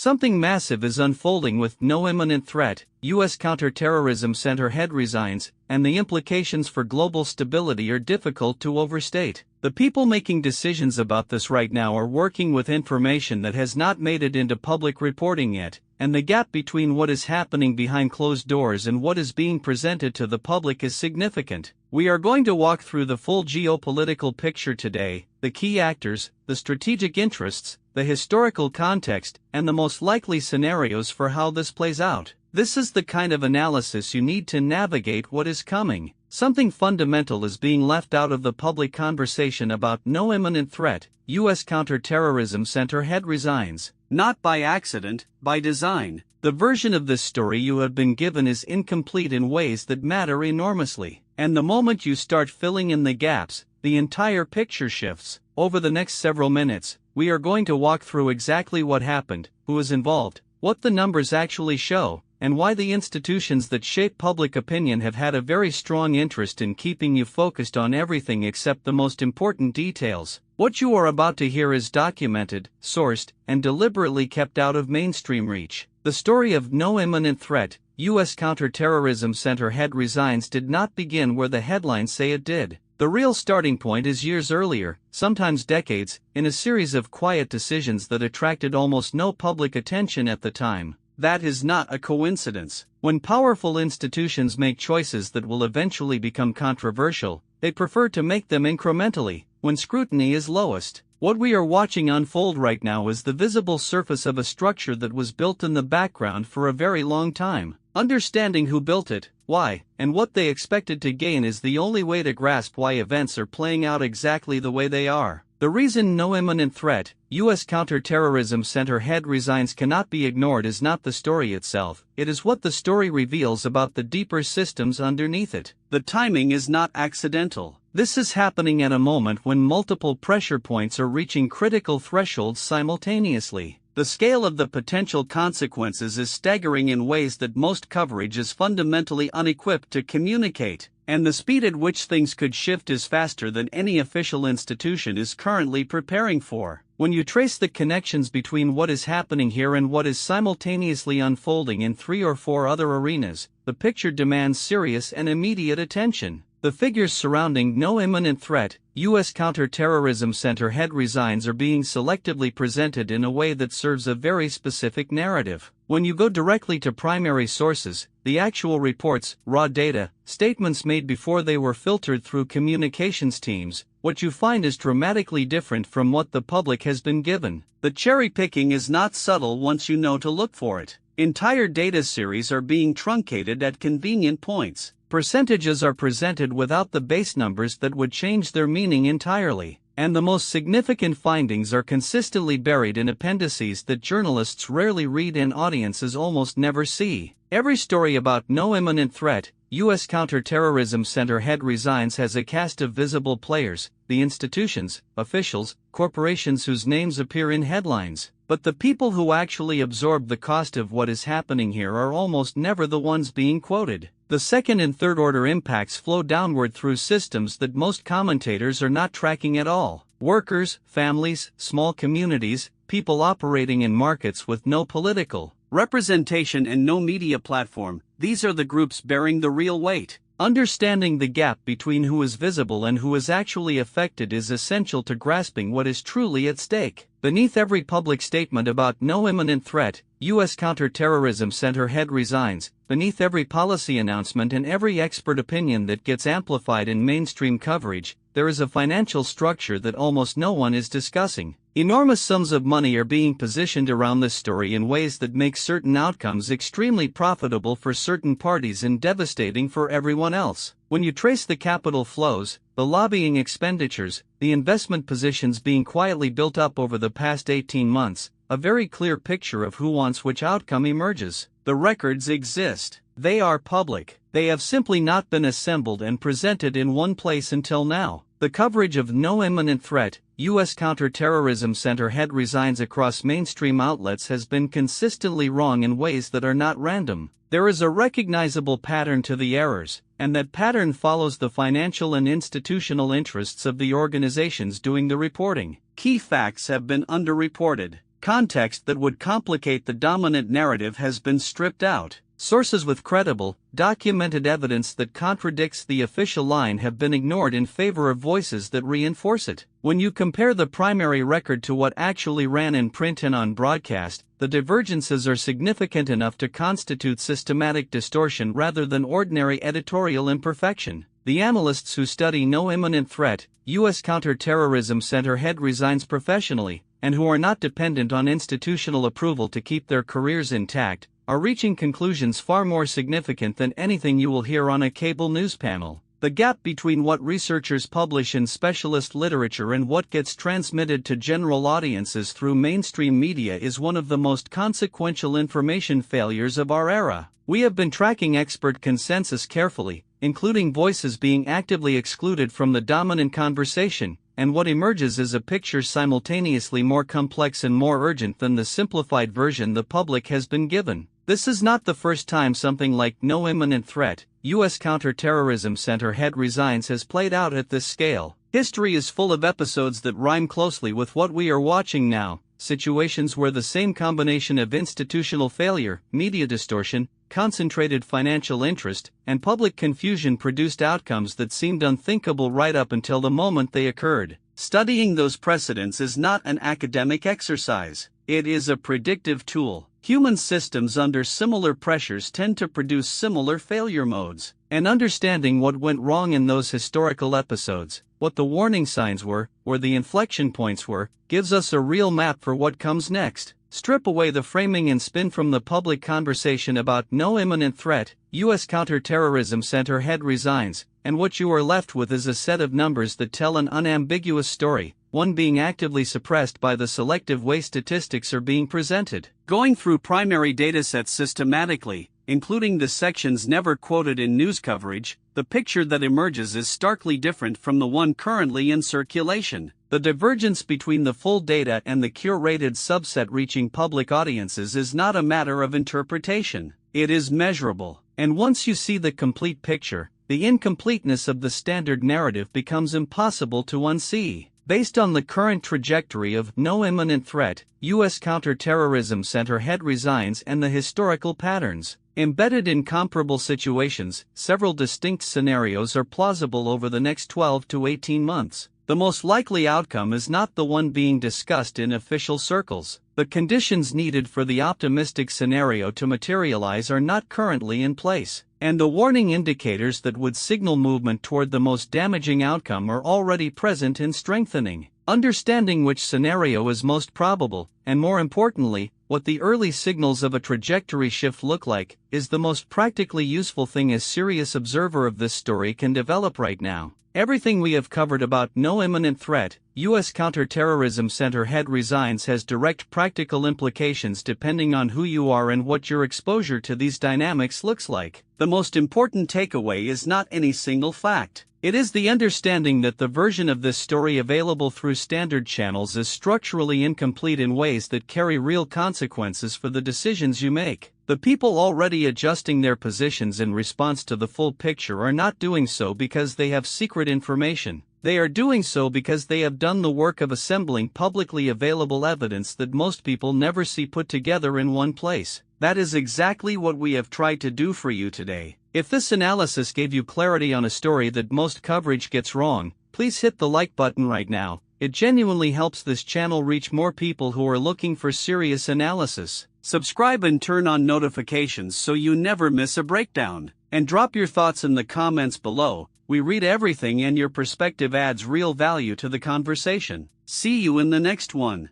Something massive is unfolding with no imminent threat, U.S. Counterterrorism Center head resigns, and the implications for global stability are difficult to overstate. The people making decisions about this right now are working with information that has not made it into public reporting yet, and the gap between what is happening behind closed doors and what is being presented to the public is significant. We are going to walk through the full geopolitical picture today, the key actors, the strategic interests, the historical context, and the most likely scenarios for how this plays out. This is the kind of analysis you need to navigate what is coming. Something fundamental is being left out of the public conversation about no imminent threat. U.S. Counterterrorism Center head resigns. Not by accident, by design. The version of this story you have been given is incomplete in ways that matter enormously. And the moment you start filling in the gaps, the entire picture shifts. Over the next several minutes, we are going to walk through exactly what happened, who is involved, what the numbers actually show, and why the institutions that shape public opinion have had a very strong interest in keeping you focused on everything except the most important details. What you are about to hear is documented, sourced, and deliberately kept out of mainstream reach. The story of no imminent threat, U.S. Counterterrorism Center head resigns did not begin where the headlines say it did. The real starting point is years earlier, sometimes decades, in a series of quiet decisions that attracted almost no public attention at the time. That is not a coincidence. When powerful institutions make choices that will eventually become controversial, they prefer to make them incrementally, when scrutiny is lowest. What we are watching unfold right now is the visible surface of a structure that was built in the background for a very long time. Understanding who built it, why, and what they expected to gain is the only way to grasp why events are playing out exactly the way they are. The reason no imminent threat, U.S. Counterterrorism Center head resigns cannot be ignored is not the story itself, it is what the story reveals about the deeper systems underneath it. The timing is not accidental. This is happening at a moment when multiple pressure points are reaching critical thresholds simultaneously. The scale of the potential consequences is staggering in ways that most coverage is fundamentally unequipped to communicate, and the speed at which things could shift is faster than any official institution is currently preparing for. When you trace the connections between what is happening here and what is simultaneously unfolding in 3 or 4 other arenas, the picture demands serious and immediate attention. The figures surrounding no imminent threat, U.S. Counterterrorism Center head resigns are being selectively presented in a way that serves a very specific narrative. When you go directly to primary sources, the actual reports, raw data, statements made before they were filtered through communications teams, what you find is dramatically different from what the public has been given. The cherry picking is not subtle once you know to look for it. Entire data series are being truncated at convenient points. Percentages are presented without the base numbers that would change their meaning entirely, and the most significant findings are consistently buried in appendices that journalists rarely read and audiences almost never see. Every story about no imminent threat, U.S. Counterterrorism Center head resigns has a cast of visible players, the institutions, officials, corporations whose names appear in headlines. But the people who actually absorb the cost of what is happening here are almost never the ones being quoted. The second and third order impacts flow downward through systems that most commentators are not tracking at all. Workers, families, small communities, people operating in markets with no political representation and no media platform, these are the groups bearing the real weight. Understanding the gap between who is visible and who is actually affected is essential to grasping what is truly at stake. Beneath every public statement about no imminent threat, U.S. Counterterrorism Center head resigns, beneath every policy announcement and every expert opinion that gets amplified in mainstream coverage, there is a financial structure that almost no one is discussing. Enormous sums of money are being positioned around this story in ways that make certain outcomes extremely profitable for certain parties and devastating for everyone else. When you trace the capital flows, the lobbying expenditures, the investment positions being quietly built up over the past 18 months, a very clear picture of who wants which outcome emerges. The records exist. They are public. They have simply not been assembled and presented in one place until now. The coverage of no imminent threat, U.S. Counterterrorism Center head resigns across mainstream outlets has been consistently wrong in ways that are not random. There is a recognizable pattern to the errors, and that pattern follows the financial and institutional interests of the organizations doing the reporting. Key facts have been underreported. Context that would complicate the dominant narrative has been stripped out. Sources with credible, documented evidence that contradicts the official line have been ignored in favor of voices that reinforce it. When you compare the primary record to what actually ran in print and on broadcast, the divergences are significant enough to constitute systematic distortion rather than ordinary editorial imperfection. The analysts who study No Imminent Threat, U.S. Counterterrorism Center head resigns professionally, and who are not dependent on institutional approval to keep their careers intact, are reaching conclusions far more significant than anything you will hear on a cable news panel. The gap between what researchers publish in specialist literature and what gets transmitted to general audiences through mainstream media is one of the most consequential information failures of our era. We have been tracking expert consensus carefully, including voices being actively excluded from the dominant conversation, and what emerges is a picture simultaneously more complex and more urgent than the simplified version the public has been given. This is not the first time something like No Imminent Threat, U.S. Counterterrorism Center head resigns has played out at this scale. History is full of episodes that rhyme closely with what we are watching now, situations where the same combination of institutional failure, media distortion, concentrated financial interest, and public confusion produced outcomes that seemed unthinkable right up until the moment they occurred. Studying those precedents is not an academic exercise. It is a predictive tool. Human systems under similar pressures tend to produce similar failure modes. And understanding what went wrong in those historical episodes, what the warning signs were, or the inflection points were, gives us a real map for what comes next. Strip away the framing and spin from the public conversation about No Imminent Threat, U.S. Counterterrorism Center head resigns, and what you are left with is a set of numbers that tell an unambiguous story, one being actively suppressed by the selective way statistics are being presented. Going through primary datasets systematically, including the sections never quoted in news coverage, the picture that emerges is starkly different from the one currently in circulation. The divergence between the full data and the curated subset reaching public audiences is not a matter of interpretation. It is measurable. And once you see the complete picture, the incompleteness of the standard narrative becomes impossible to unsee. Based on the current trajectory of No Imminent Threat, U.S. Counterterrorism Center head resigns and the historical patterns embedded in comparable situations, several distinct scenarios are plausible over the next 12 to 18 months. The most likely outcome is not the one being discussed in official circles. The conditions needed for the optimistic scenario to materialize are not currently in place, and the warning indicators that would signal movement toward the most damaging outcome are already present and strengthening. Understanding which scenario is most probable, and more importantly, what the early signals of a trajectory shift look like, is the most practically useful thing a serious observer of this story can develop right now. Everything we have covered about No Imminent Threat, U.S. Counterterrorism Center head resigns has direct practical implications depending on who you are and what your exposure to these dynamics looks like. The most important takeaway is not any single fact. It is the understanding that the version of this story available through standard channels is structurally incomplete in ways that carry real consequences for the decisions you make. The people already adjusting their positions in response to the full picture are not doing so because they have secret information. They are doing so because they have done the work of assembling publicly available evidence that most people never see put together in one place. That is exactly what we have tried to do for you today. If this analysis gave you clarity on a story that most coverage gets wrong, please hit the like button right now. It genuinely helps this channel reach more people who are looking for serious analysis. Subscribe and turn on notifications so you never miss a breakdown. And drop your thoughts in the comments below. We read everything and your perspective adds real value to the conversation. See you in the next one.